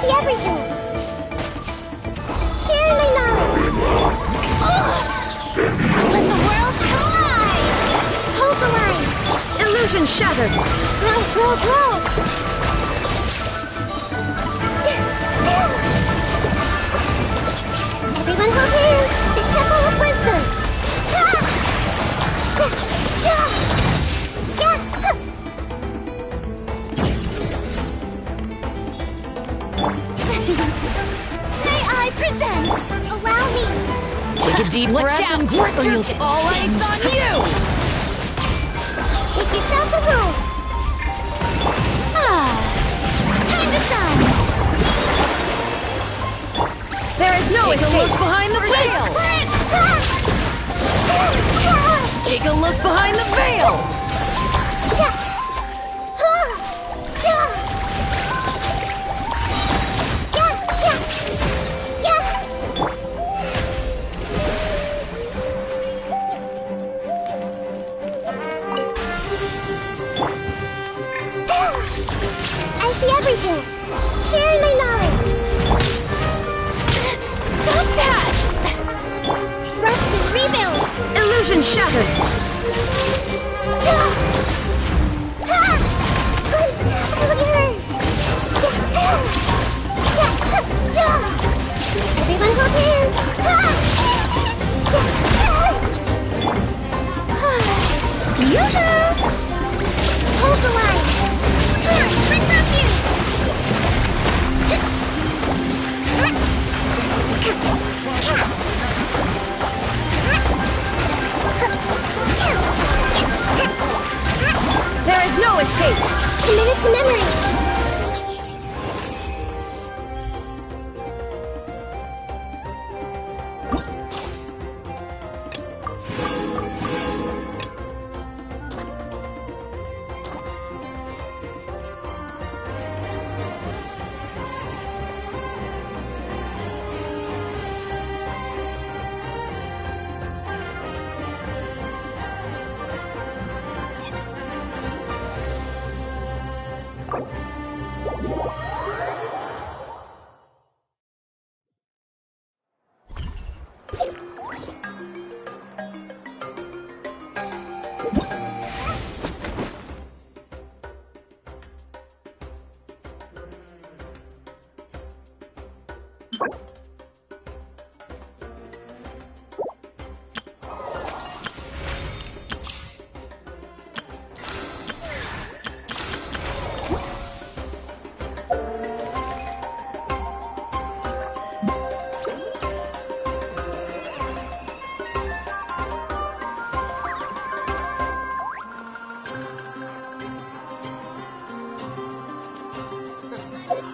see everything. Sharing my knowledge. Let the world collide. Hope alive. Illusion shattered. Grow, grow, grow. Everyone hold hands. The Temple of Wisdom. May I present? Allow me. Take a deep breath and grip or you'll get all eyes on you! Make yourselves a room. Time to shine. There is no Take a look behind the veil! Take a look behind the veil! I see everything. Sharing my knowledge. Stop that! Rest and rebuild. Illusion shattered. Everyone hold hands. Yoo-hoo! Hold the line. Turn, bring refuge.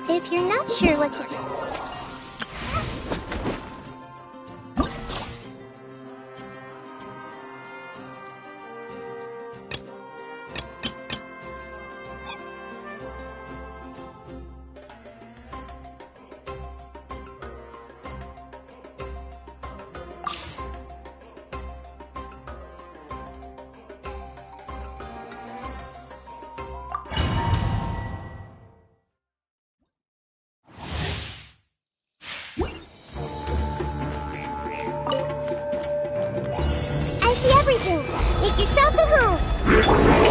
If you're not sure what to do, I see everything. Make yourselves at home.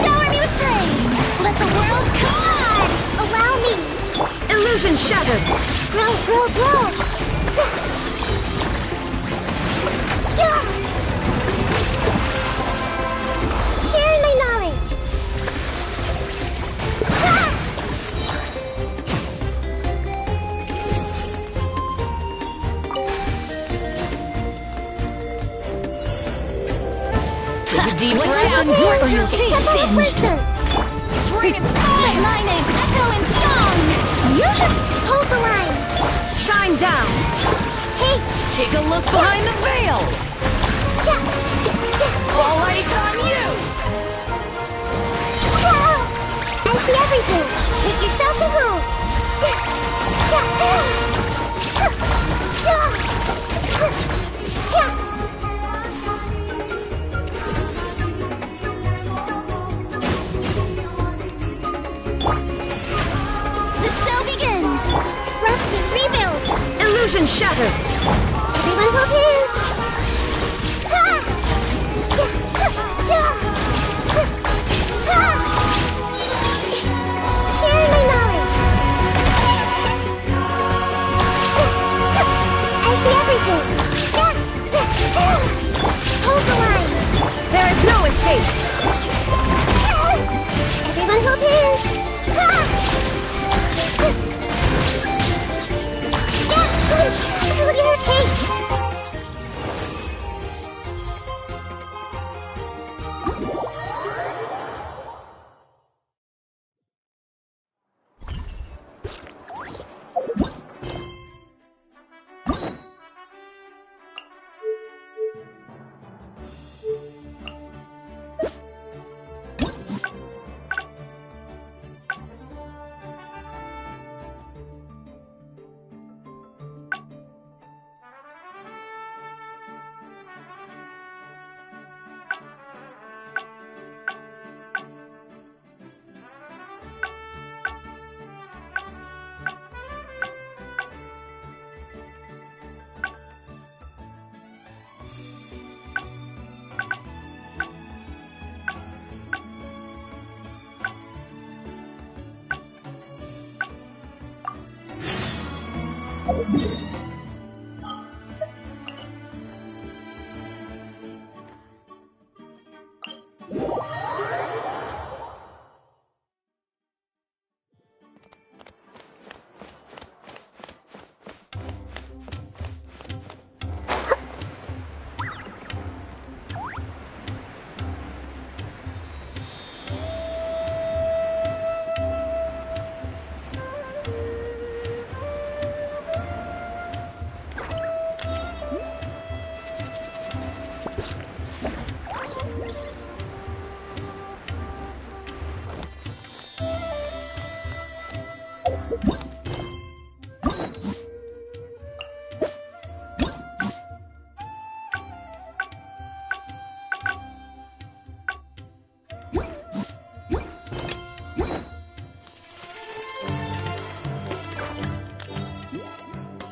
Shower me with praise. Let the world come on. Allow me. Illusion shattered. Grow, grow, grow. Sharing my knowledge. Take a deep breath and Temple grit your of teeth singed. Wisdom. It's raining fire. Let my name echo in song. You should hold the line. Shine down. Hey. Take a look behind the veil. All eyes on you. I see everything. Make yourselves at home. The show begins. Rusty, rebuild. Illusion shattered. Everyone hold hands. Sharing my knowledge. I see everything. Hold the line. There is no escape. Everyone hold hands. Hey.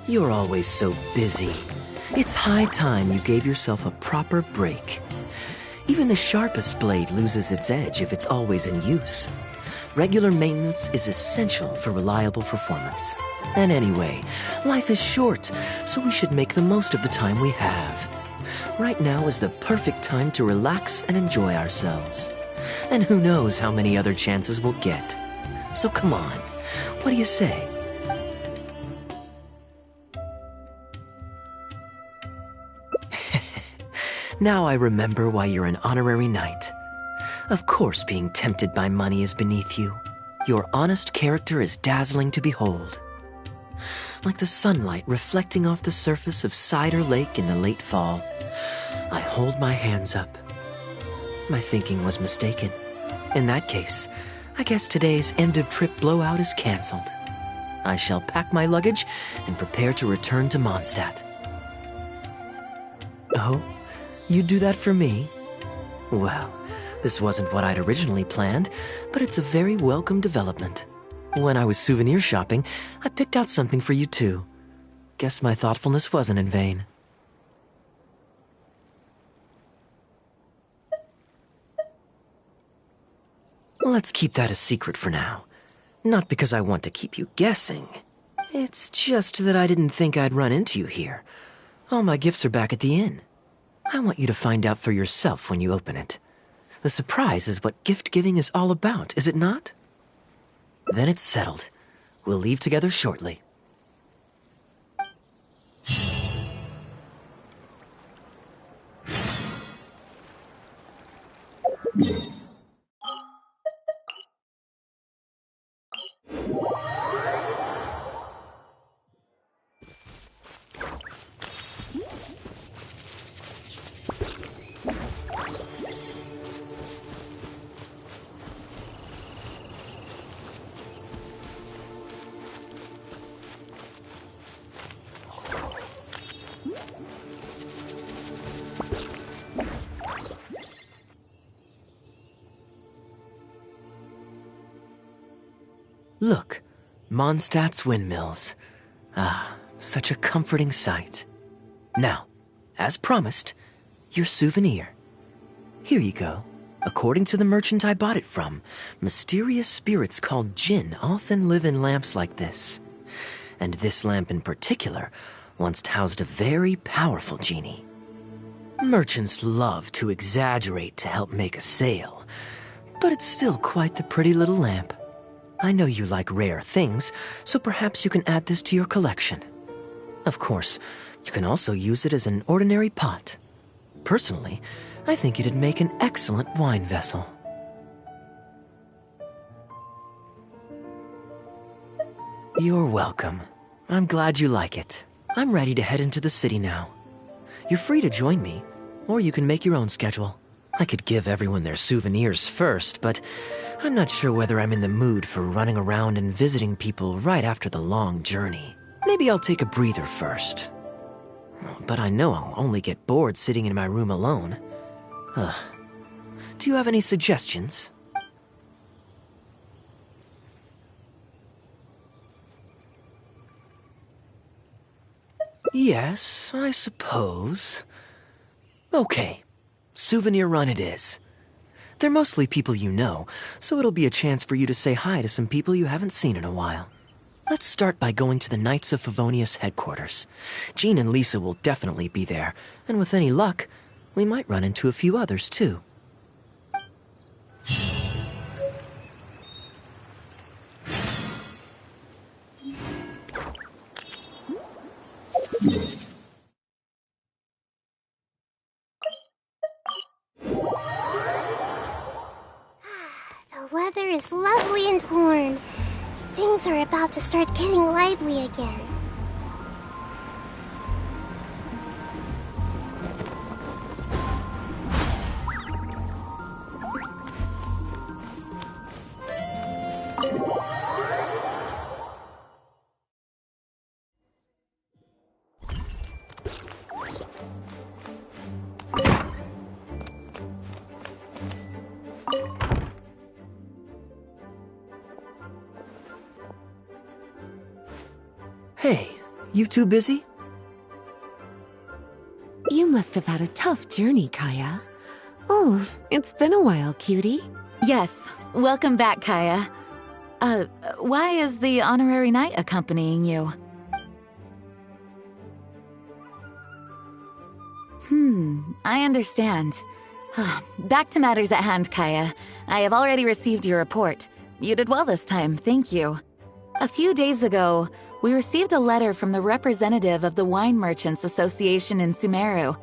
You're always so busy. It's high time you gave yourself a proper break. Even the sharpest blade loses its edge if it's always in use. Regular maintenance is essential for reliable performance. And anyway, life is short, so we should make the most of the time we have. Right now is the perfect time to relax and enjoy ourselves. And who knows how many other chances we'll get. So come on, what do you say? Now I remember why you're an honorary knight. Of course being tempted by money is beneath you. Your honest character is dazzling to behold. Like the sunlight reflecting off the surface of Cider Lake in the late fall, I hold my hands up. My thinking was mistaken. In that case, I guess today's end-of-trip blowout is cancelled. I shall pack my luggage and prepare to return to Mondstadt. Oh? You'd do that for me? Well, this wasn't what I'd originally planned, but it's a very welcome development. When I was souvenir shopping, I picked out something for you too. Guess my thoughtfulness wasn't in vain. Let's keep that a secret for now. Not because I want to keep you guessing. It's just that I didn't think I'd run into you here. All my gifts are back at the inn. I want you to find out for yourself when you open it. The surprise is what gift-giving is all about, is it not? Then it's settled. We'll leave together shortly. Look, Mondstadt's windmills. Ah, such a comforting sight. Now, as promised, your souvenir. Here you go. According to the merchant I bought it from, mysterious spirits called Jinn often live in lamps like this. And this lamp in particular once housed a very powerful genie. Merchants love to exaggerate to help make a sale, but it's still quite the pretty little lamp. I know you like rare things, so perhaps you can add this to your collection. Of course, you can also use it as an ordinary pot. Personally, I think it'd make an excellent wine vessel. You're welcome. I'm glad you like it. I'm ready to head into the city now. You're free to join me, or you can make your own schedule. I could give everyone their souvenirs first, but I'm not sure whether I'm in the mood for running around and visiting people right after the long journey. Maybe I'll take a breather first. But I know I'll only get bored sitting in my room alone. Ugh. Do you have any suggestions? Yes, I suppose. Okay, souvenir run it is. They're mostly people you know, so it'll be a chance for you to say hi to some people you haven't seen in a while. Let's start by going to the Knights of Favonius headquarters. Jean and Lisa will definitely be there, and with any luck, we might run into a few others too. The weather is lovely and warm. Things are about to start getting lively again. Hey, you two busy? You must have had a tough journey, Kaeya. Oh, it's been a while, cutie. Yes, welcome back, Kaeya. Why is the honorary knight accompanying you? I understand. Back to matters at hand, Kaeya. I have already received your report. You did well this time, thank you. A few days ago, we received a letter from the representative of the Wine Merchants Association in Sumeru.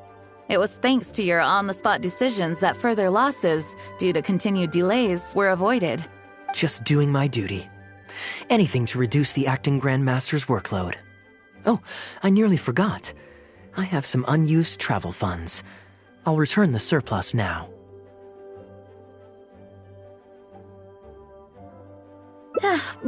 It was thanks to your on-the-spot decisions that further losses, due to continued delays, were avoided. Just doing my duty. Anything to reduce the acting Grandmaster's workload. Oh, I nearly forgot. I have some unused travel funds. I'll return the surplus now.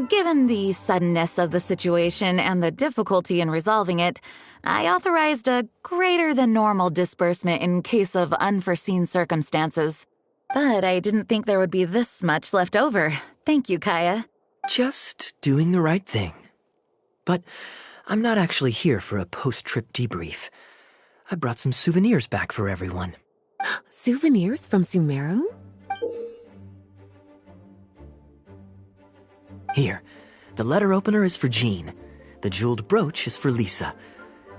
Given the suddenness of the situation and the difficulty in resolving it, I authorized a greater than normal disbursement in case of unforeseen circumstances. But I didn't think there would be this much left over. Thank you, Kaeya. Just doing the right thing. But I'm not actually here for a post-trip debrief. I brought some souvenirs back for everyone. Souvenirs from Sumeru? Here, the letter opener is for Jean, the jeweled brooch is for Lisa,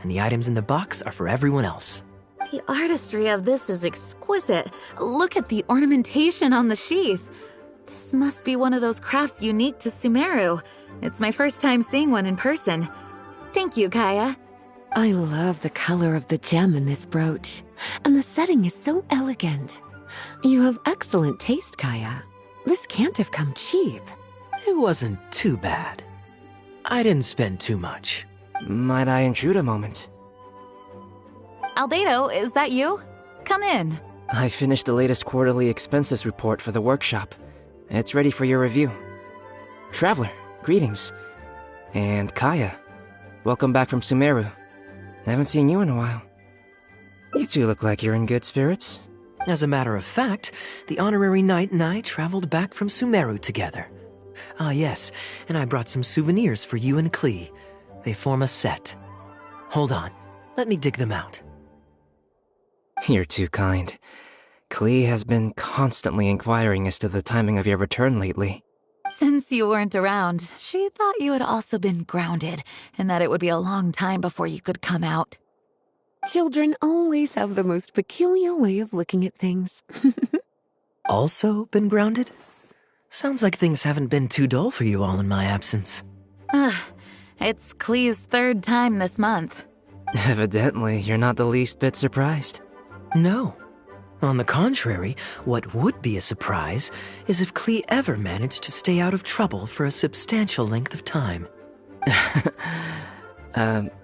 and the items in the box are for everyone else. The artistry of this is exquisite. Look at the ornamentation on the sheath. This must be one of those crafts unique to Sumeru. It's my first time seeing one in person. Thank you, Kaeya. I love the color of the gem in this brooch, and the setting is so elegant. You have excellent taste, Kaeya. This can't have come cheap. It wasn't too bad. I didn't spend too much. Might I intrude a moment? Albedo, is that you? Come in. I finished the latest quarterly expenses report for the workshop. It's ready for your review. Traveler, greetings. And Kaeya, welcome back from Sumeru. I haven't seen you in a while. You two look like you're in good spirits. As a matter of fact, the honorary knight and I traveled back from Sumeru together. Ah, yes, and I brought some souvenirs for you and Klee. They form a set. Hold on, let me dig them out. You're too kind. Klee has been constantly inquiring as to the timing of your return lately. Since you weren't around, she thought you had also been grounded, and that it would be a long time before you could come out. Children always have the most peculiar way of looking at things. Also been grounded? Sounds like things haven't been too dull for you all in my absence. It's Klee's third time this month. Evidently, you're not the least bit surprised. No. On the contrary, what would be a surprise is if Klee ever managed to stay out of trouble for a substantial length of time.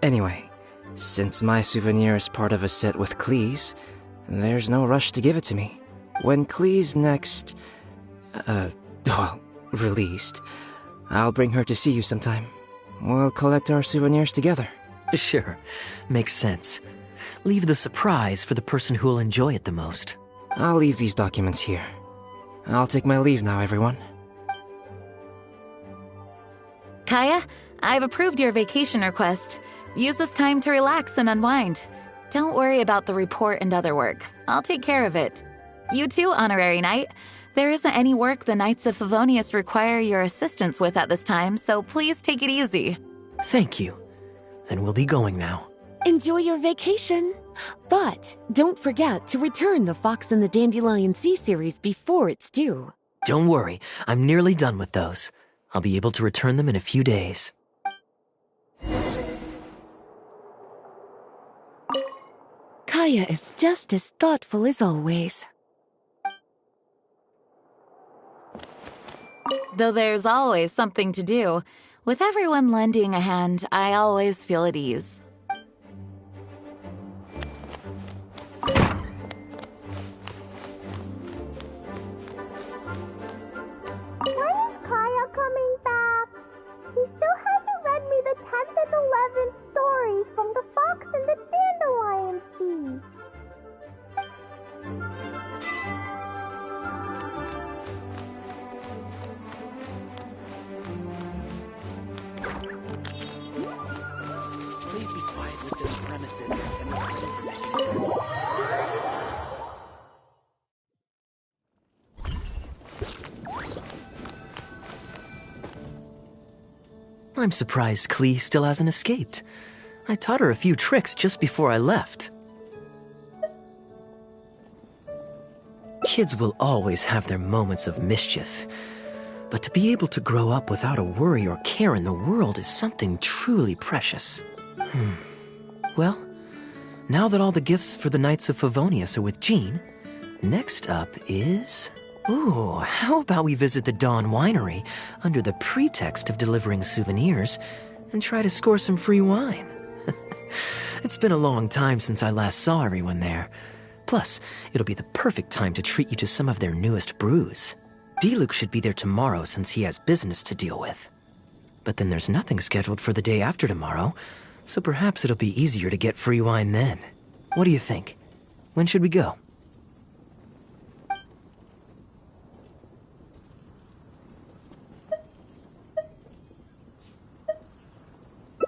Anyway, since my souvenir is part of a set with Klee's, there's no rush to give it to me. When Klee's next, released, I'll bring her to see you sometime. We'll collect our souvenirs together. Sure, makes sense. Leave the surprise for the person who'll enjoy it the most. I'll leave these documents here. I'll take my leave now, everyone. Kaeya, I've approved your vacation request. Use this time to relax and unwind. Don't worry about the report and other work. I'll take care of it. You too, Honorary Knight. There isn't any work the Knights of Favonius require your assistance with at this time, so please take it easy. Thank you. Then we'll be going now. Enjoy your vacation. But don't forget to return the Fox and the Dandelion Sea series before it's due. Don't worry, I'm nearly done with those. I'll be able to return them in a few days. Kaeya is just as thoughtful as always. Though there's always something to do, with everyone lending a hand, I always feel at ease. When is Kaeya coming back? He still hasn't read me the 10th and 11th stories from the Fox and the Dandelion Sea. Please be quiet with this premises and refrain from making I'm surprised Klee still hasn't escaped. I taught her a few tricks just before I left. Kids will always have their moments of mischief, but to be able to grow up without a worry or care in the world is something truly precious. Well, now that all the gifts for the Knights of Favonius are with Jean, next up is... Ooh, how about we visit the Dawn Winery under the pretext of delivering souvenirs and try to score some free wine? It's been a long time since I last saw everyone there. Plus, it'll be the perfect time to treat you to some of their newest brews. Diluc should be there tomorrow since he has business to deal with. But then there's nothing scheduled for the day after tomorrow, so perhaps it'll be easier to get free wine then. What do you think? When should we go?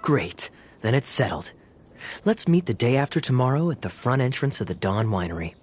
Great, then it's settled. Let's meet the day after tomorrow at the front entrance of the Dawn Winery.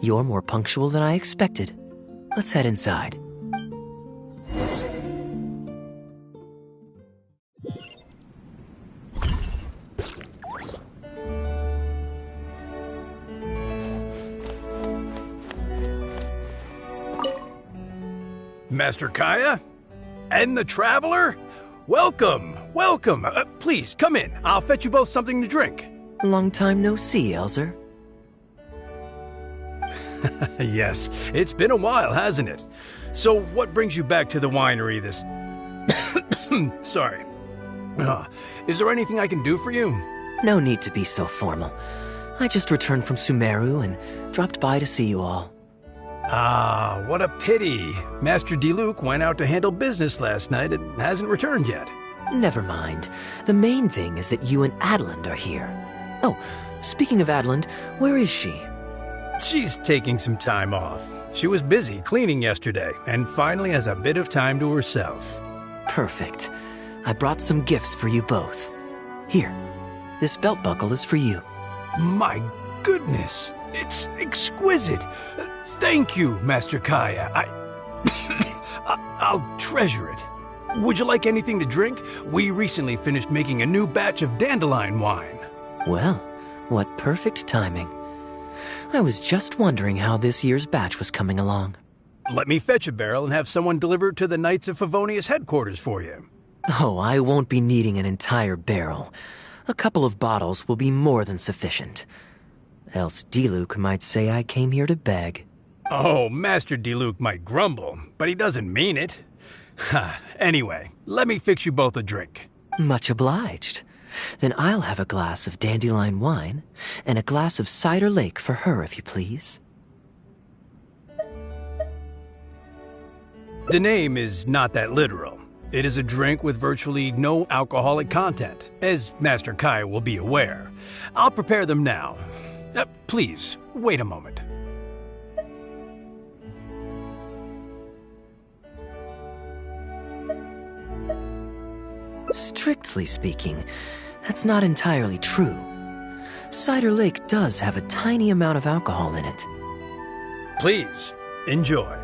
You're more punctual than I expected. Let's head inside. Master Kaeya? And the Traveler? Welcome, welcome. Please, come in. I'll fetch you both something to drink. Long time no see, Elzer. Yes, it's been a while, hasn't it? So what brings you back to the winery this... Sorry. Is there anything I can do for you? No need to be so formal. I just returned from Sumeru and dropped by to see you all. Ah, what a pity. Master Diluc went out to handle business last night and hasn't returned yet. Never mind. The main thing is that you and Adeland are here. Oh, speaking of Adeland, where is she? She's taking some time off. She was busy cleaning yesterday and finally has a bit of time to herself. Perfect. I brought some gifts for you both. Here, this belt buckle is for you. My goodness, it's exquisite. Thank you, Master Kaeya. I'll treasure it. Would you like anything to drink? We recently finished making a new batch of dandelion wine. Well, what perfect timing. I was just wondering how this year's batch was coming along. Let me fetch a barrel and have someone deliver it to the Knights of Favonius headquarters for you. Oh, I won't be needing an entire barrel. A couple of bottles will be more than sufficient. Else Diluc might say I came here to beg. Oh, Master Diluc might grumble, but he doesn't mean it. Anyway, let me fix you both a drink. Much obliged. Then I'll have a glass of dandelion wine and a glass of cider lake for her, if you please. The name is not that literal. It is a drink with virtually no alcoholic content, as Master Kaeya will be aware. I'll prepare them now. Please, wait a moment. Strictly speaking, that's not entirely true. Cider Lake does have a tiny amount of alcohol in it. Please, enjoy.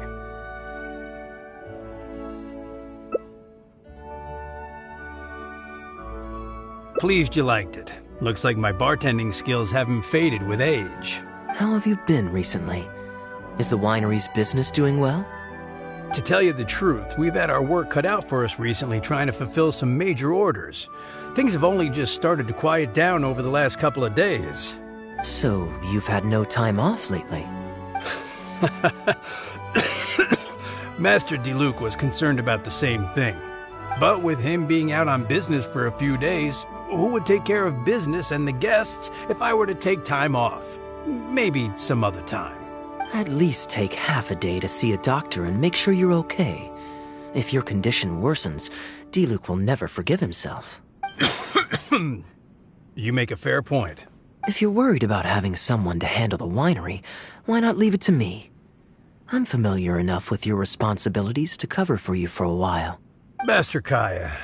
Pleased you liked it. Looks like my bartending skills haven't faded with age. How have you been recently? Is the winery's business doing well? To tell you the truth, we've had our work cut out for us recently trying to fulfill some major orders. Things have only just started to quiet down over the last couple of days. So, you've had no time off lately? Master Diluc was concerned about the same thing. But with him being out on business for a few days, who would take care of business and the guests if I were to take time off? Maybe some other time. At least take half a day to see a doctor and make sure you're okay. If your condition worsens, Diluc will never forgive himself. You make a fair point. If you're worried about having someone to handle the winery, why not leave it to me? I'm familiar enough with your responsibilities to cover for you for a while. Master Kaeya,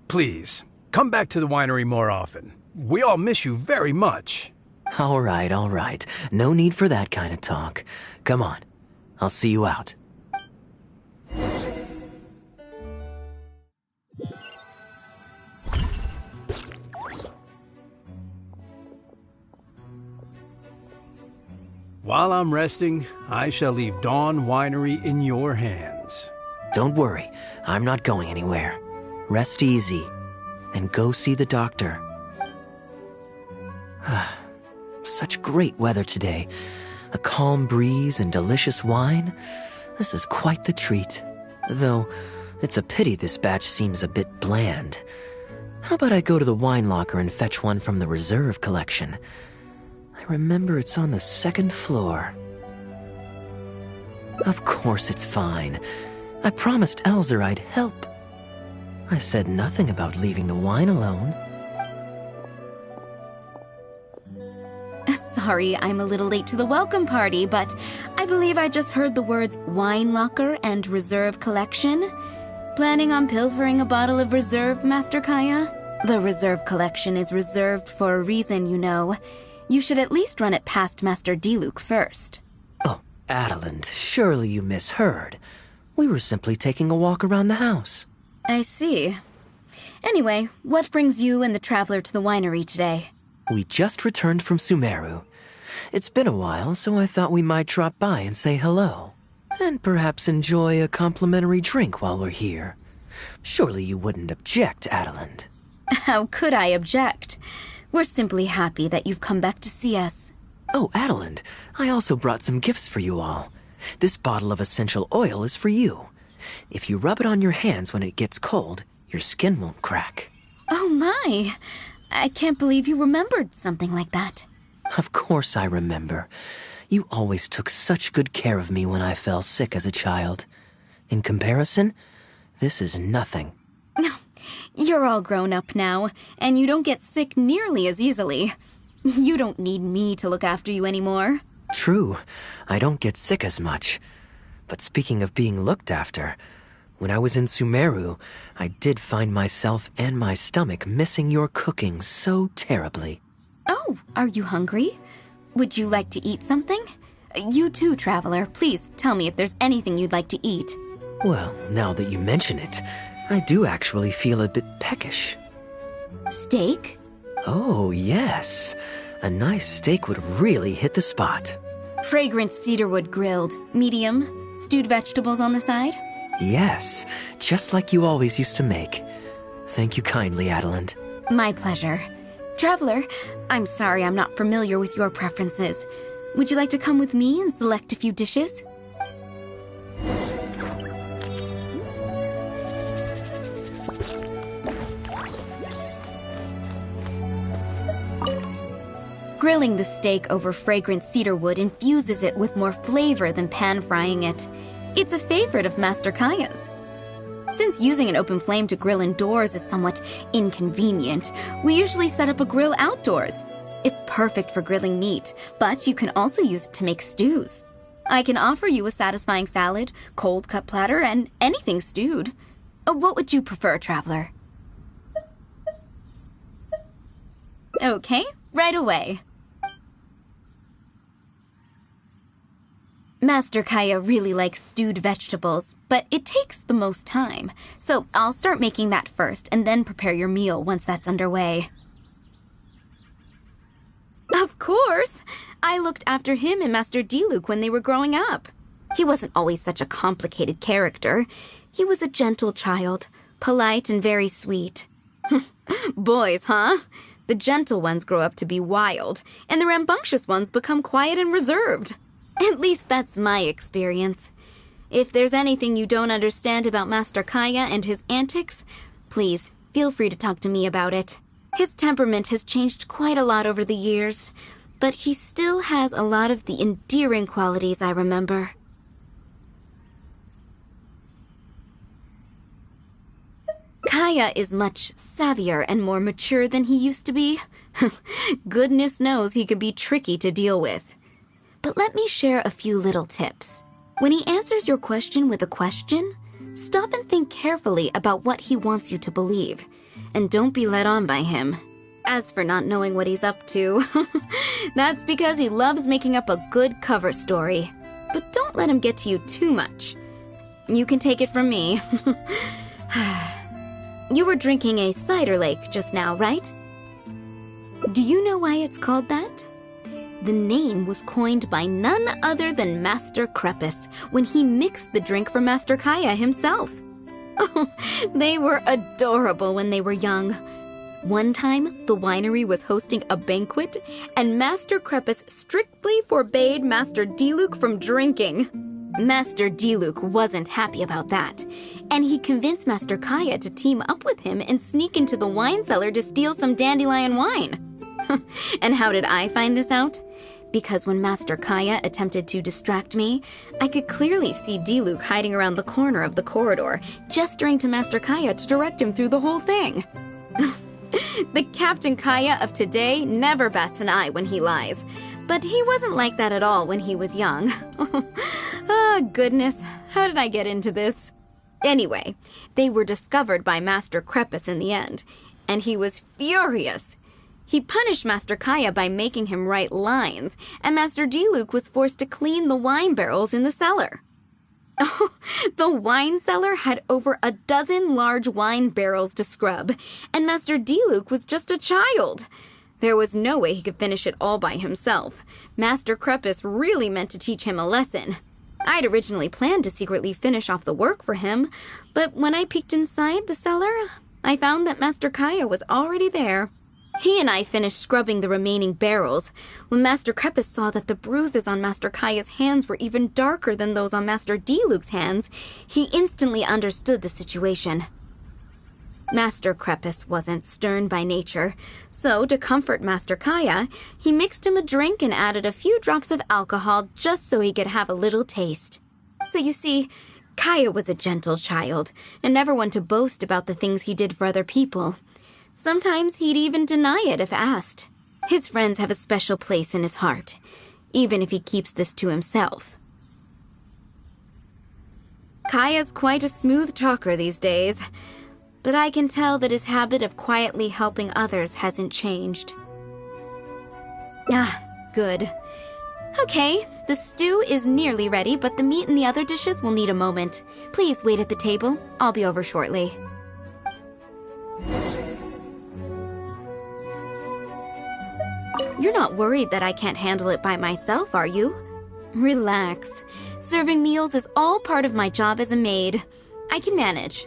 Please, come back to the winery more often. We all miss you very much. All right. No need for that kind of talk. Come on. I'll see you out. While I'm resting, I shall leave Dawn Winery in your hands. Don't worry. I'm not going anywhere. Rest easy. And go see the doctor. Such great weather today. A calm breeze and delicious wine. This is quite the treat. Though, it's a pity this batch seems a bit bland. How about I go to the wine locker and fetch one from the reserve collection? I remember it's on the second floor. Of course it's fine. I promised Elzer I'd help. I said nothing about leaving the wine alone. Sorry, I'm a little late to the welcome party, but I believe I just heard the words wine locker and reserve collection. Planning on pilfering a bottle of reserve, Master Kaeya? The reserve collection is reserved for a reason, you know. You should at least run it past Master Diluc first. Oh, Adeland, surely you misheard. We were simply taking a walk around the house. I see. Anyway, what brings you and the traveler to the winery today? We just returned from Sumeru. It's been a while, so I thought we might drop by and say hello. And perhaps enjoy a complimentary drink while we're here. Surely you wouldn't object, Adeland. How could I object? We're simply happy that you've come back to see us. Oh, Adeland, I also brought some gifts for you all. This bottle of essential oil is for you. If you rub it on your hands when it gets cold, your skin won't crack. Oh my! I can't believe you remembered something like that. Of course I remember. You always took such good care of me when I fell sick as a child. In comparison, this is nothing. You're all grown up now, and you don't get sick nearly as easily. You don't need me to look after you anymore. True, I don't get sick as much. But speaking of being looked after, when I was in Sumeru, I did find myself and my stomach missing your cooking so terribly. Oh, are you hungry? Would you like to eat something? You too, traveler. Please tell me if there's anything you'd like to eat. Well, now that you mention it, I do actually feel a bit peckish. Steak? Oh, yes. A nice steak would really hit the spot. Fragrant cedarwood grilled, medium, stewed vegetables on the side? Yes, just like you always used to make. Thank you kindly, Adeland. My pleasure. Traveler, I'm sorry I'm not familiar with your preferences. Would you like to come with me and select a few dishes? Grilling the steak over fragrant cedarwood infuses it with more flavor than pan-frying it. It's a favorite of Master Kaeya's. Since using an open flame to grill indoors is somewhat inconvenient, we usually set up a grill outdoors. It's perfect for grilling meat, but you can also use it to make stews. I can offer you a satisfying salad, cold cut platter, and anything stewed. What would you prefer, Traveler? Okay, right away. Master Kaeya really likes stewed vegetables, but it takes the most time. So I'll start making that first and then prepare your meal once that's underway. Of course! I looked after him and Master Diluc when they were growing up. He wasn't always such a complicated character. He was a gentle child, polite and very sweet. Boys, huh? The gentle ones grow up to be wild, and the rambunctious ones become quiet and reserved. At least that's my experience. If there's anything you don't understand about Master Kaeya and his antics, please feel free to talk to me about it. His temperament has changed quite a lot over the years, but he still has a lot of the endearing qualities I remember. Kaeya is much savvier and more mature than he used to be. Goodness knows he could be tricky to deal with. But let me share a few little tips. When he answers your question with a question, stop and think carefully about what he wants you to believe, and don't be led on by him. As for not knowing what he's up to, that's because he loves making up a good cover story. But don't let him get to you too much. You can take it from me. You were drinking a cider lake just now, right? Do you know why it's called that? The name was coined by none other than Master Crepus when he mixed the drink for Master Kaeya himself. Oh, they were adorable when they were young. One time, the winery was hosting a banquet, and Master Crepus strictly forbade Master Diluc from drinking. Master Diluc wasn't happy about that, and he convinced Master Kaeya to team up with him and sneak into the wine cellar to steal some dandelion wine. And how did I find this out? Because when Master Kaeya attempted to distract me, I could clearly see Diluc hiding around the corner of the corridor, gesturing to Master Kaeya to direct him through the whole thing. The Captain Kaeya of today never bats an eye when he lies, but he wasn't like that at all when he was young. Oh, goodness, how did I get into this? Anyway, they were discovered by Master Crepus in the end, and he was furious. He punished Master Kaeya by making him write lines, and Master Diluc was forced to clean the wine barrels in the cellar. Oh, the wine cellar had over a dozen large wine barrels to scrub, and Master Diluc was just a child. There was no way he could finish it all by himself. Master Crepus really meant to teach him a lesson. I'd originally planned to secretly finish off the work for him, but when I peeked inside the cellar, I found that Master Kaeya was already there. He and I finished scrubbing the remaining barrels. When Master Crepus saw that the bruises on Master Kaeya's hands were even darker than those on Master Diluc's hands, he instantly understood the situation. Master Crepus wasn't stern by nature, so to comfort Master Kaeya, he mixed him a drink and added a few drops of alcohol just so he could have a little taste. So you see, Kaeya was a gentle child, and never one to boast about the things he did for other people. Sometimes he'd even deny it if asked. His friends have a special place in his heart, even if he keeps this to himself. Kaeya's quite a smooth talker these days, but I can tell that his habit of quietly helping others hasn't changed. Ah, good. Okay, the stew is nearly ready, but the meat and the other dishes will need a moment. Please wait at the table. I'll be over shortly. You're not worried that I can't handle it by myself, are you? Relax. Serving meals is all part of my job as a maid. I can manage.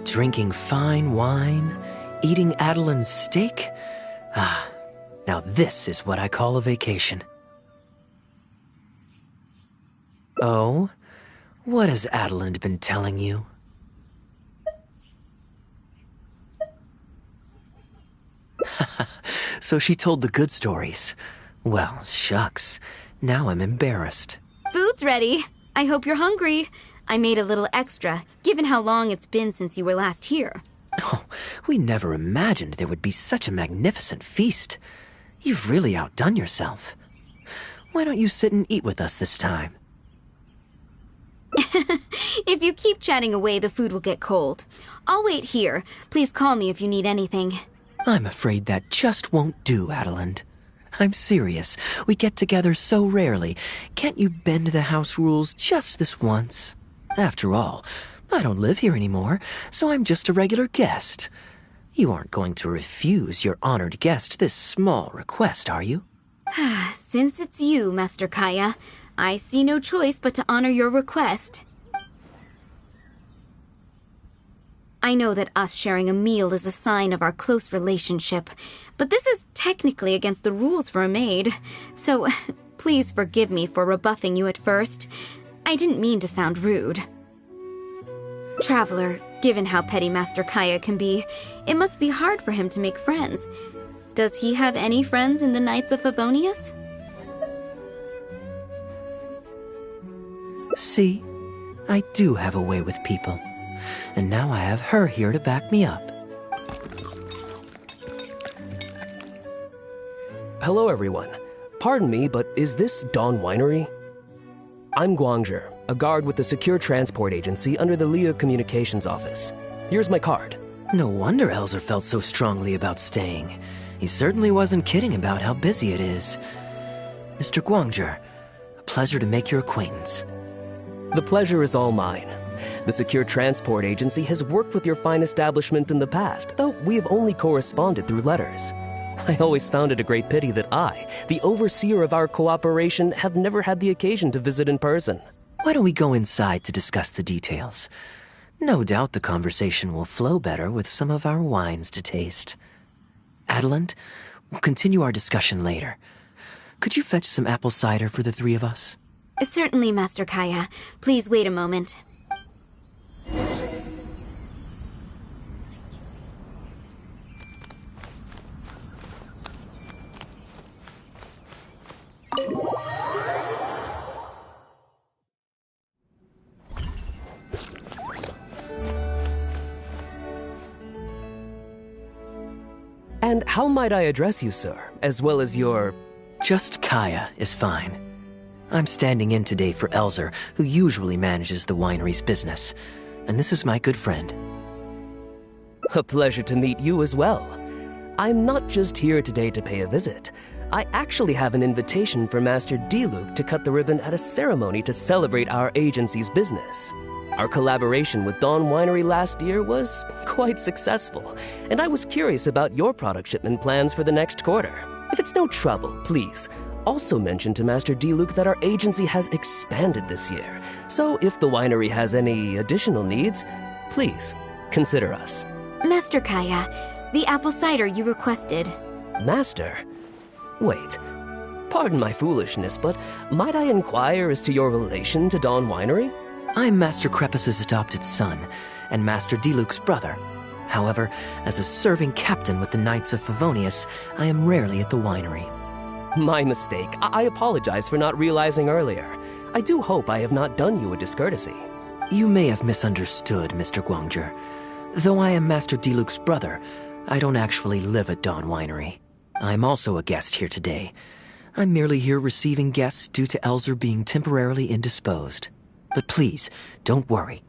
Drinking fine wine, eating Adeline's steak? Ah, Now this is what I call a vacation. Oh? What has Adeland been telling you? So she told the good stories. Well, shucks. Now I'm embarrassed. Food's ready. I hope you're hungry. I made a little extra, given how long it's been since you were last here. Oh, we never imagined there would be such a magnificent feast. You've really outdone yourself. Why don't you sit and eat with us this time? If you keep chatting away, the food will get cold. I'll wait here. Please call me if you need anything. I'm afraid that just won't do, Adeland. I'm serious. We get together so rarely. Can't you bend the house rules just this once? After all, I don't live here anymore, so I'm just a regular guest. You aren't going to refuse your honored guest this small request, are you? Since it's you, Master Kaeya, I see no choice but to honor your request. I know that us sharing a meal is a sign of our close relationship, but this is technically against the rules for a maid, so please forgive me for rebuffing you at first. I didn't mean to sound rude. Traveler, given how petty Master Kaeya can be, it must be hard for him to make friends. Does he have any friends in the Knights of Favonius? See, I do have a way with people. And now I have her here to back me up. Hello, everyone. Pardon me, but is this Dawn Winery? I'm Guangzhi, a guard with the Secure Transport Agency under the Leo Communications Office. Here's my card. No wonder Elzer felt so strongly about staying. He certainly wasn't kidding about how busy it is. Mr. Guangzhi, a pleasure to make your acquaintance. The pleasure is all mine. The Secure Transport Agency has worked with your fine establishment in the past, though we have only corresponded through letters. I always found it a great pity that I, the overseer of our cooperation, have never had the occasion to visit in person. Why don't we go inside to discuss the details? No doubt the conversation will flow better with some of our wines to taste. Adeland, we'll continue our discussion later. Could you fetch some apple cider for the three of us? Certainly, Master Kaeya. Please wait a moment. And how might I address you, sir, as well as your... Just Kaeya is fine. I'm standing in today for Elzer, who usually manages the winery's business. And this is my good friend. A pleasure to meet you as well. I'm not just here today to pay a visit. I actually have an invitation for Master Diluc to cut the ribbon at a ceremony to celebrate our agency's business. Our collaboration with Dawn Winery last year was quite successful, and I was curious about your product shipment plans for the next quarter. If it's no trouble, please, also mention to Master Diluc that our agency has expanded this year, so if the winery has any additional needs, please consider us. Master Kaeya, the apple cider you requested. Master? Wait. Pardon my foolishness, but might I inquire as to your relation to Dawn Winery? I'm Master Krepus's adopted son, and Master Diluc's brother. However, as a serving captain with the Knights of Favonius, I am rarely at the winery. My mistake. I apologize for not realizing earlier. I do hope I have not done you a discourtesy. You may have misunderstood, Mr. Guangzhi. Though I am Master Diluc's brother, I don't actually live at Dawn Winery. I'm also a guest here today. I'm merely here receiving guests due to Elzer being temporarily indisposed. But please, don't worry.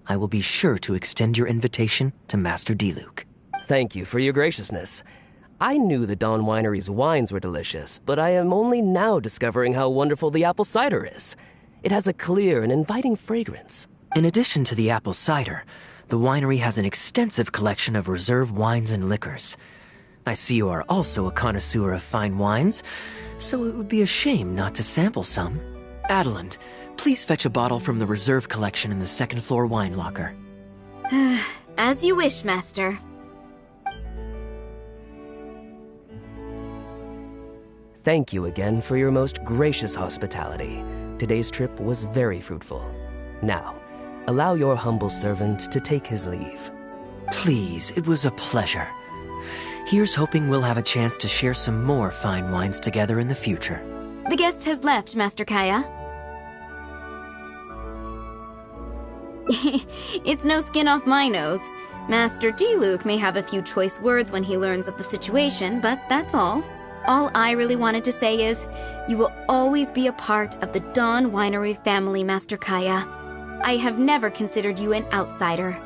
I will be sure to extend your invitation to Master Diluc. Thank you for your graciousness. I knew the Dawn Winery's wines were delicious, but I am only now discovering how wonderful the apple cider is. It has a clear and inviting fragrance. In addition to the apple cider, the winery has an extensive collection of reserve wines and liquors. I see you are also a connoisseur of fine wines, so it would be a shame not to sample some. Adeland, please fetch a bottle from the reserve collection in the second-floor wine locker. As you wish, Master. thank you again for your most gracious hospitality. Today's trip was very fruitful. Now, allow your humble servant to take his leave. Please, it was a pleasure. Here's hoping we'll have a chance to share some more fine wines together in the future. The guest has left, Master Kaeya. It's no skin off my nose. Master Diluc may have a few choice words when he learns of the situation, but that's all. All I really wanted to say is, you will always be a part of the Dawn Winery family, Master Kaeya. I have never considered you an outsider.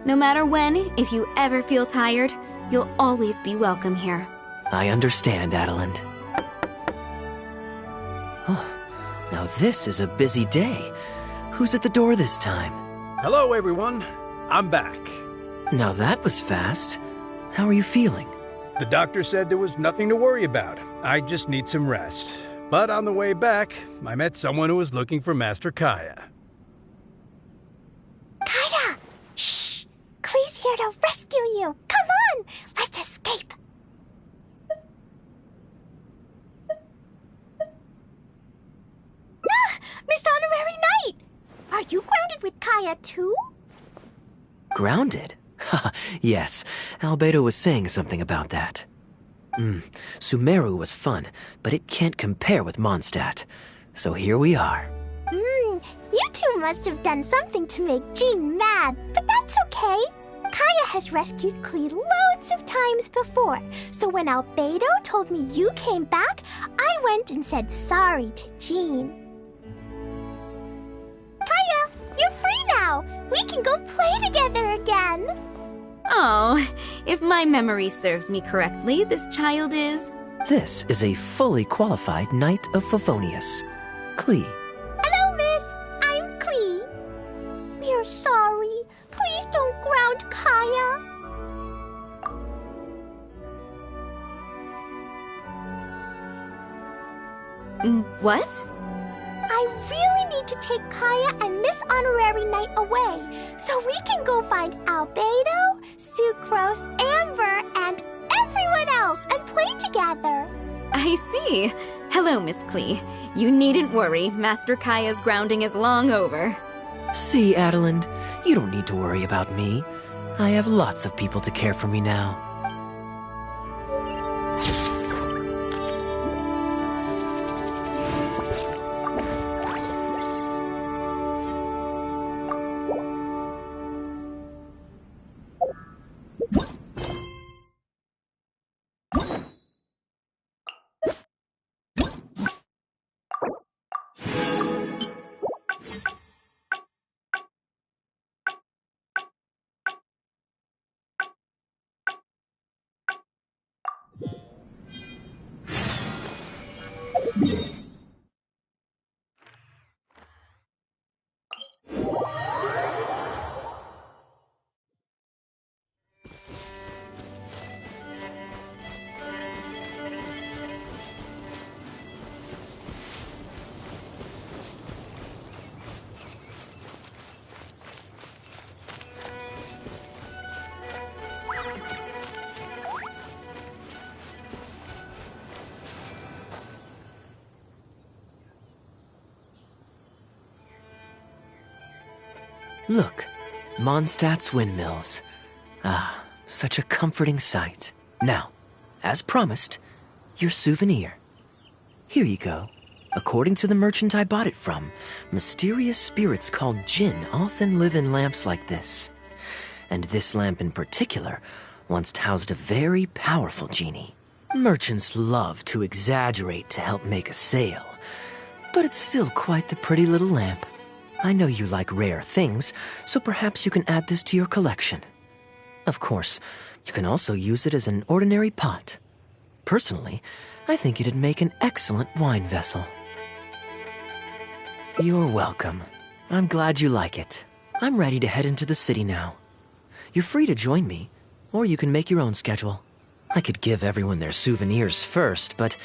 No matter when, if you ever feel tired, you'll always be welcome here. I understand, Adeline. Oh, now this is a busy day. Who's at the door this time? Hello, everyone. I'm back. Now that was fast. How are you feeling? The doctor said there was nothing to worry about. I just need some rest. But on the way back, I met someone who was looking for Master Kaeya. Kaeya! Shh! Klee's here to rescue you! Come on! Let's escape! Ah! Miss Honorary Knight! Are you grounded with Kaeya too? Grounded? Yes, Albedo was saying something about that. Sumeru was fun, but it can't compare with Mondstadt. So here we are. You two must have done something to make Jean mad, but that's okay. Kaeya has rescued Klee loads of times before, so when Albedo told me you came back, I went and said sorry to Jean. Kaeya, you're free now! We can go play together again! Oh, if my memory serves me correctly, this child is... This is a fully qualified Knight of Favonius, Klee. Hello, miss. I'm Klee. We're sorry. Please don't ground Kaeya. What? I really need to take Kaeya and Miss Honorary Knight away, so we can go find Albedo, Sucrose, Amber, and everyone else and play together. I see. Hello, Miss Klee. You needn't worry. Master Kaeya's grounding is long over. See, Adeline, you don't need to worry about me. I have lots of people to care for me now. Look, Mondstadt's windmills. Ah, such a comforting sight. Now, as promised, your souvenir. Here you go. According to the merchant I bought it from, mysterious spirits called Jinn often live in lamps like this. And this lamp in particular once housed a very powerful genie. Merchants love to exaggerate to help make a sale, but it's still quite the pretty little lamp. I know you like rare things, so perhaps you can add this to your collection. Of course, you can also use it as an ordinary pot. Personally, I think it'd make an excellent wine vessel. You're welcome. I'm glad you like it. I'm ready to head into the city now. You're free to join me, or you can make your own schedule. I could give everyone their souvenirs first, but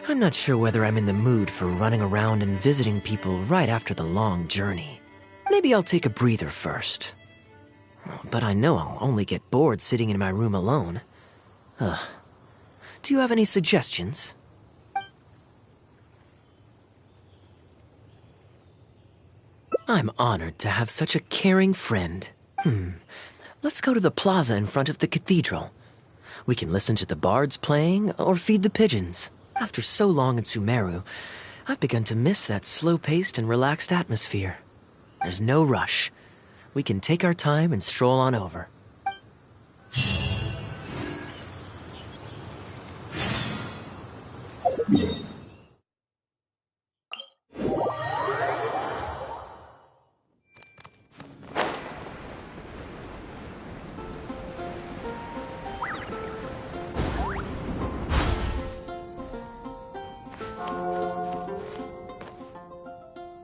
I'm not sure whether I'm in the mood for running around and visiting people right after the long journey. Maybe I'll take a breather first. But I know I'll only get bored sitting in my room alone. Ugh. Do you have any suggestions? I'm honored to have such a caring friend. Let's go to the plaza in front of the cathedral. We can listen to the bards playing or feed the pigeons. After so long in Sumeru, I've begun to miss that slow-paced and relaxed atmosphere. There's no rush. We can take our time and stroll on over.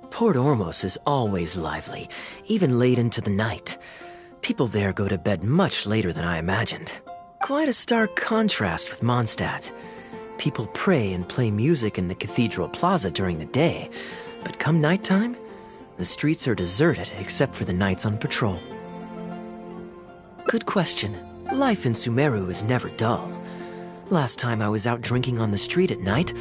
Port Ormos is always lively, even late into the night. People there go to bed much later than I imagined. Quite a stark contrast with Mondstadt. People pray and play music in the cathedral plaza during the day, but come nighttime, the streets are deserted except for the knights on patrol. Good question. Life in Sumeru is never dull. Last time I was out drinking on the street at night,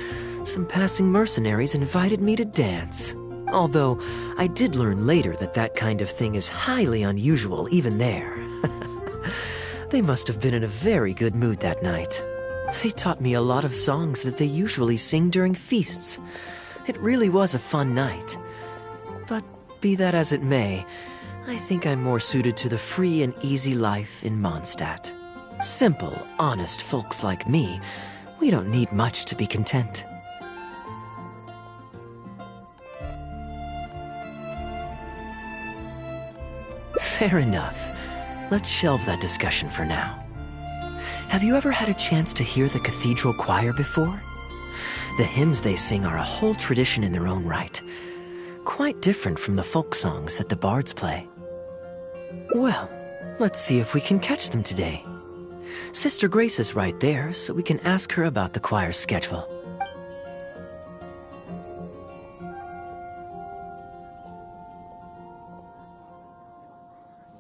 some passing mercenaries invited me to dance. Although, I did learn later that that kind of thing is highly unusual even there. They must have been in a very good mood that night. They taught me a lot of songs that they usually sing during feasts. It really was a fun night. But be that as it may, I think I'm more suited to the free and easy life in Mondstadt. Simple, honest folks like me, we don't need much to be content. Fair enough. Let's shelve that discussion for now. Have you ever had a chance to hear the cathedral choir before? The hymns they sing are a whole tradition in their own right. Quite different from the folk songs that the bards play. Well, let's see if we can catch them today. Sister Grace is right there, so we can ask her about the choir's schedule.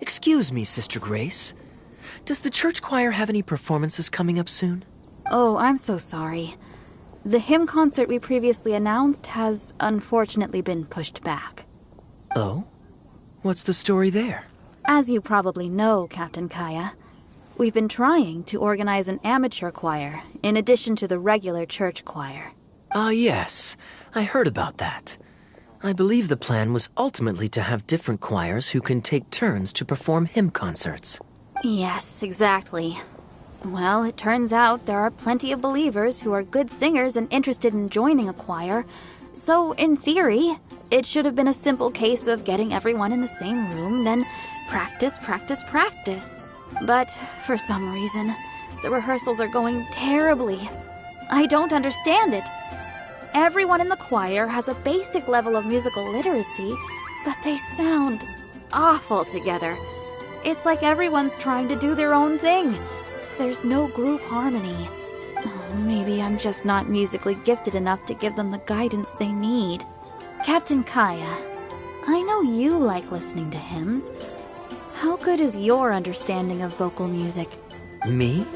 Excuse me, Sister Grace. Does the church choir have any performances coming up soon? Oh, I'm so sorry. The hymn concert we previously announced has unfortunately been pushed back. Oh? What's the story there? As you probably know, Captain Kaeya, we've been trying to organize an amateur choir in addition to the regular church choir. Ah, yes. I heard about that. I believe the plan was ultimately to have different choirs who can take turns to perform hymn concerts. Yes, exactly. Well, it turns out there are plenty of believers who are good singers and interested in joining a choir. So, in theory, it should have been a simple case of getting everyone in the same room, then practice, practice, practice. But, for some reason, the rehearsals are going terribly. I don't understand it. Everyone in the choir has a basic level of musical literacy, but they sound awful together. It's like everyone's trying to do their own thing. There's no group harmony. Oh, maybe I'm just not musically gifted enough to give them the guidance they need. Captain Kaeya, I know you like listening to hymns. How good is your understanding of vocal music? Me?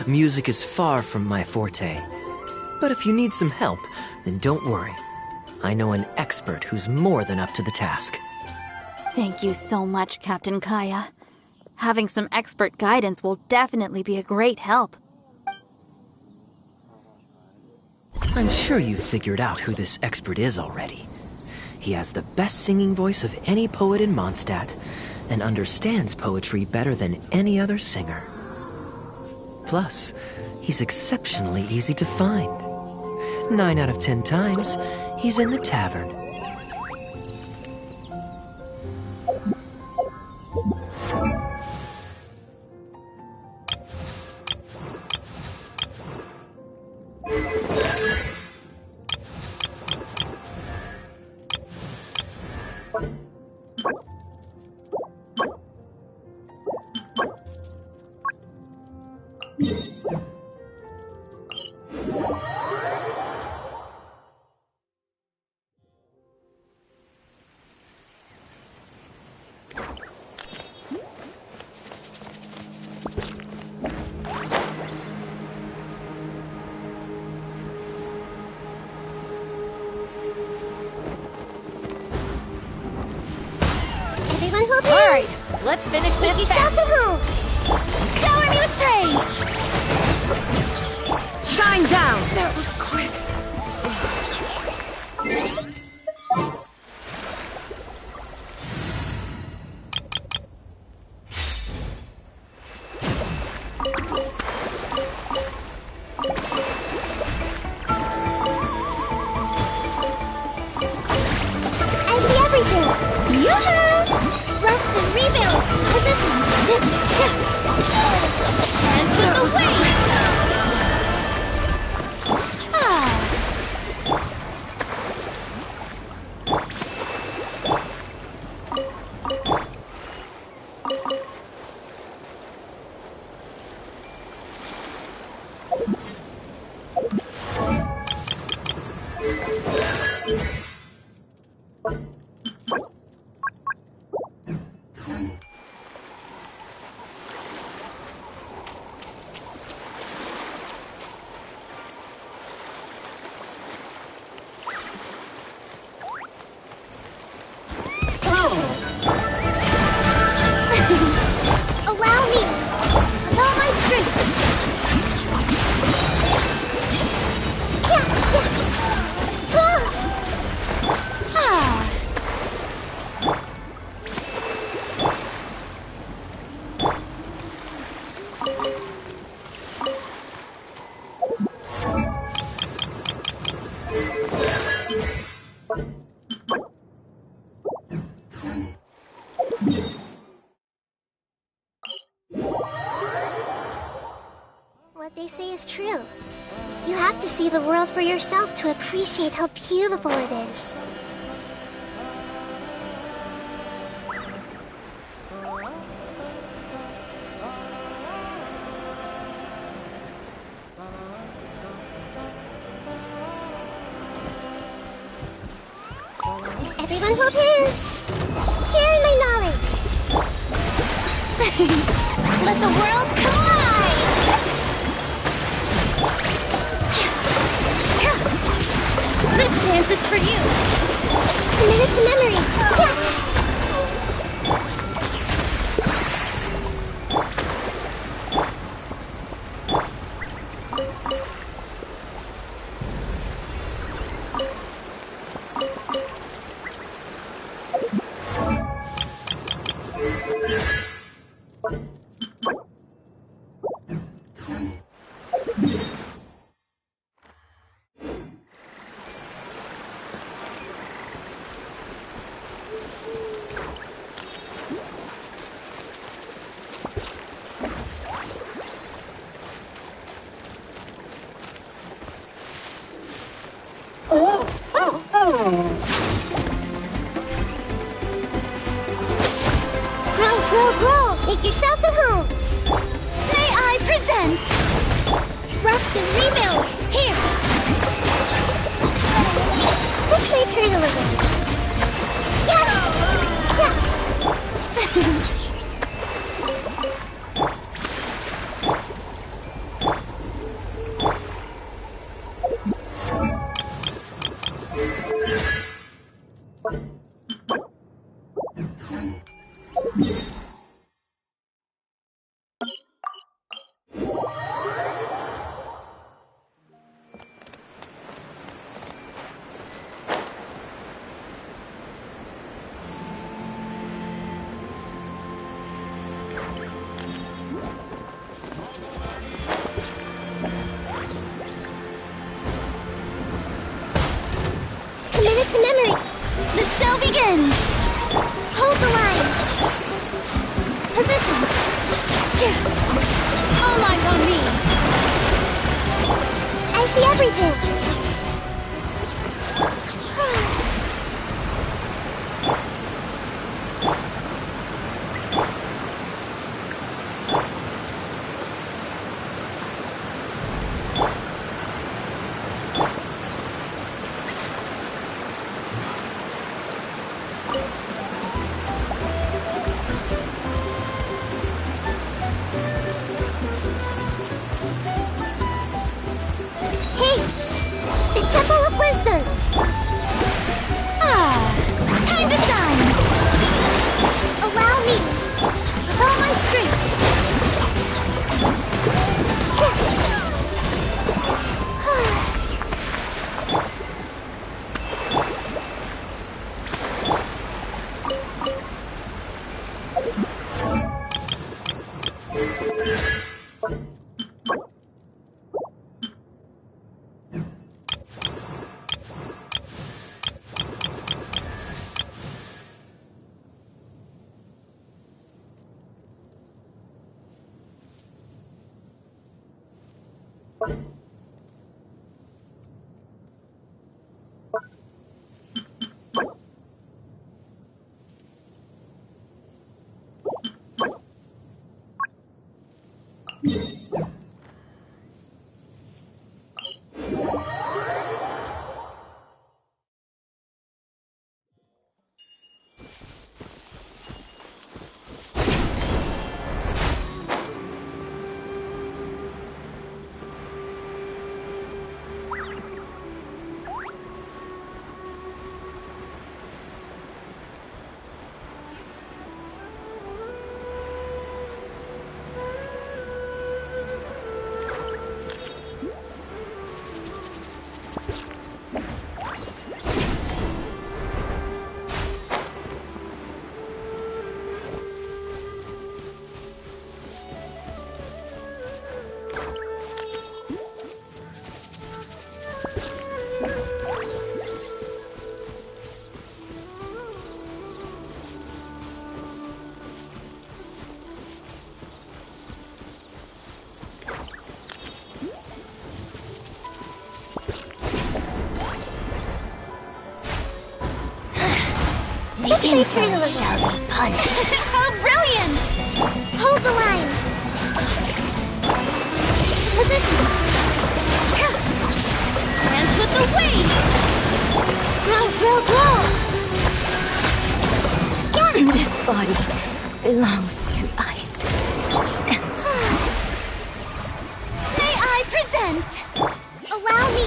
Music is far from my forte. But if you need some help, then don't worry. I know an expert who's more than up to the task. Thank you so much, Captain Kaeya. Having some expert guidance will definitely be a great help. I'm sure you've figured out who this expert is already. He has the best singing voice of any poet in Mondstadt, and understands poetry better than any other singer. Plus, he's exceptionally easy to find. 9 out of 10 times, he's in the tavern. Let's finish Make this yourselves at home. Shower me with praise. Shine down! That was quick. I see everything. Yoo-hoo! Rest and rebuild. Positions. And with the waves. Ah. Allow me. With all my strength. Yeah. Ah. What they say is true. You have to see the world for yourself to appreciate how beautiful it is. Everyone hold hands. Sharing my knowledge. Let the world collide! This dance is for you. Commit it to memory. Yes! Grow! Make yourselves at home! May I present? Rest and rebuild! Here! This may hurt a little. Yes! Yes! Commit it to memory. The show begins. Hold the line. Positions. All eyes on me. I see everything. Temple of Wisdom! Ah, time to shine! Allow me! Insolence shall be punished. How brilliant! Hold the line. Positions. Dance with the waves. Roll. This body belongs to ice and snow. May I present? Allow me.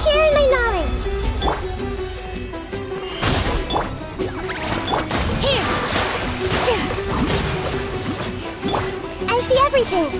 Sharing my knowledge. Here. I see everything.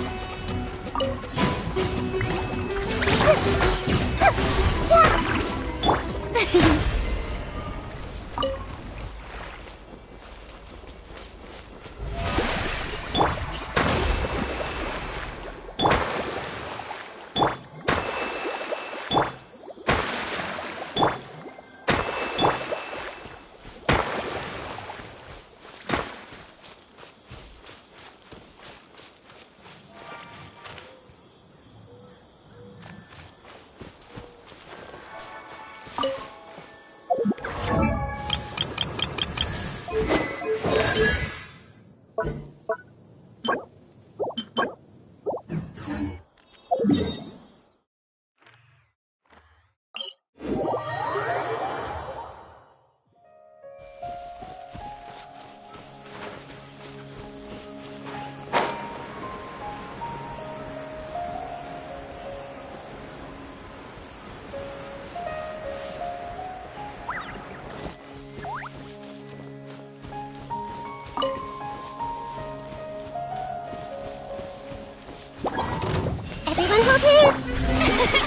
Everyone hold hands!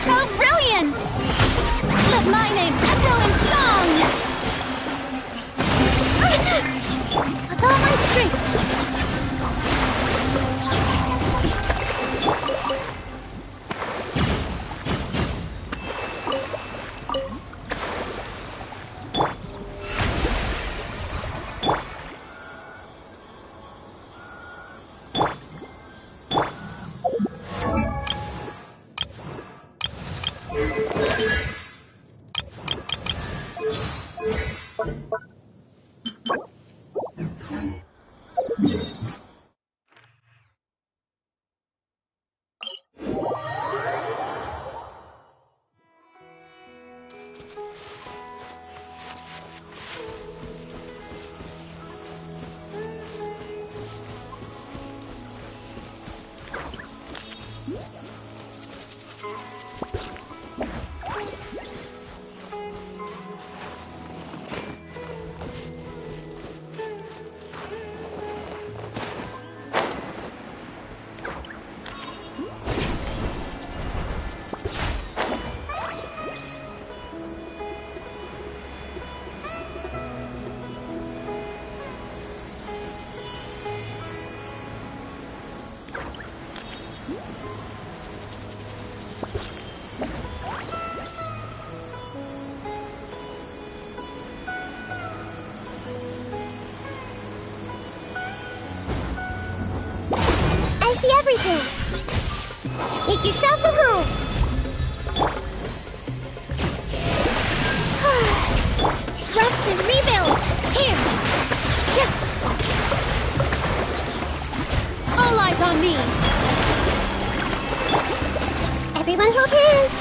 How brilliant! Let my name echo in song! With all my strength! I see everything. Make yourselves at home. Rest and rebuild. Here. All eyes on me. Everyone hold hands.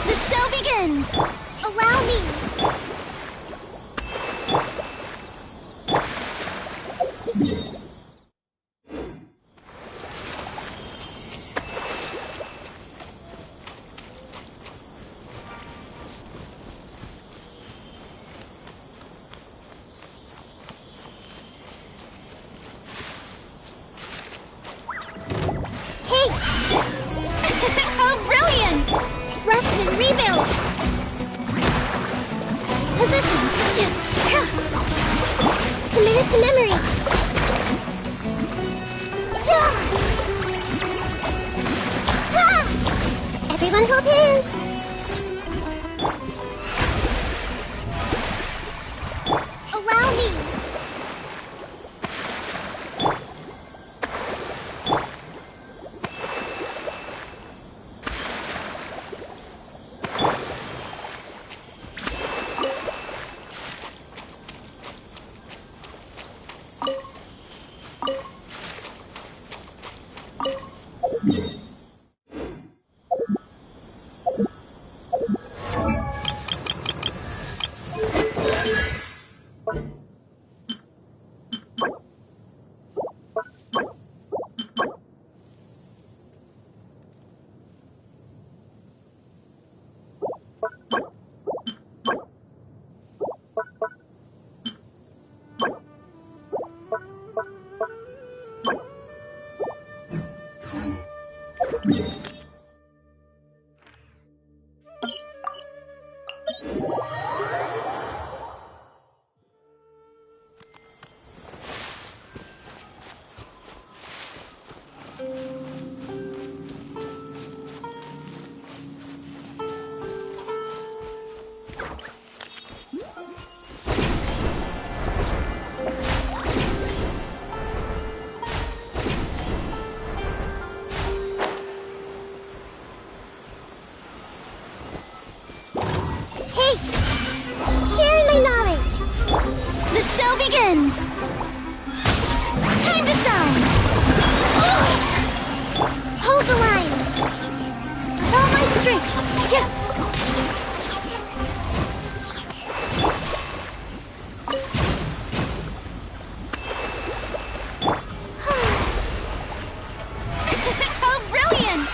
The show begins! Allow me! Hey! How brilliant! Rest and rebuild! Gotta hold hands. Allow me. The show begins! Time to shine! Hold the line! With all my strength! Yeah. How brilliant!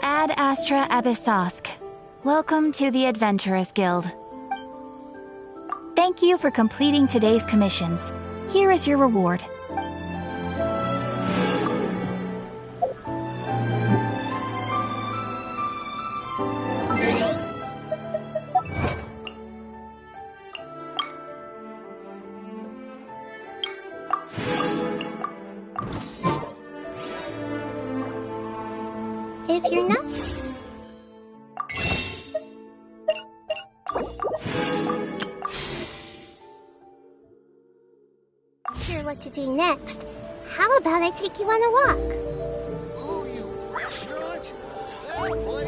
Ad Astra Abyssosk. Welcome to the Adventurers Guild. Thank you for completing today's commissions. Here is your reward. If you're not... sure what to do next, how about I take you on a walk? Oh, you restaurant? That place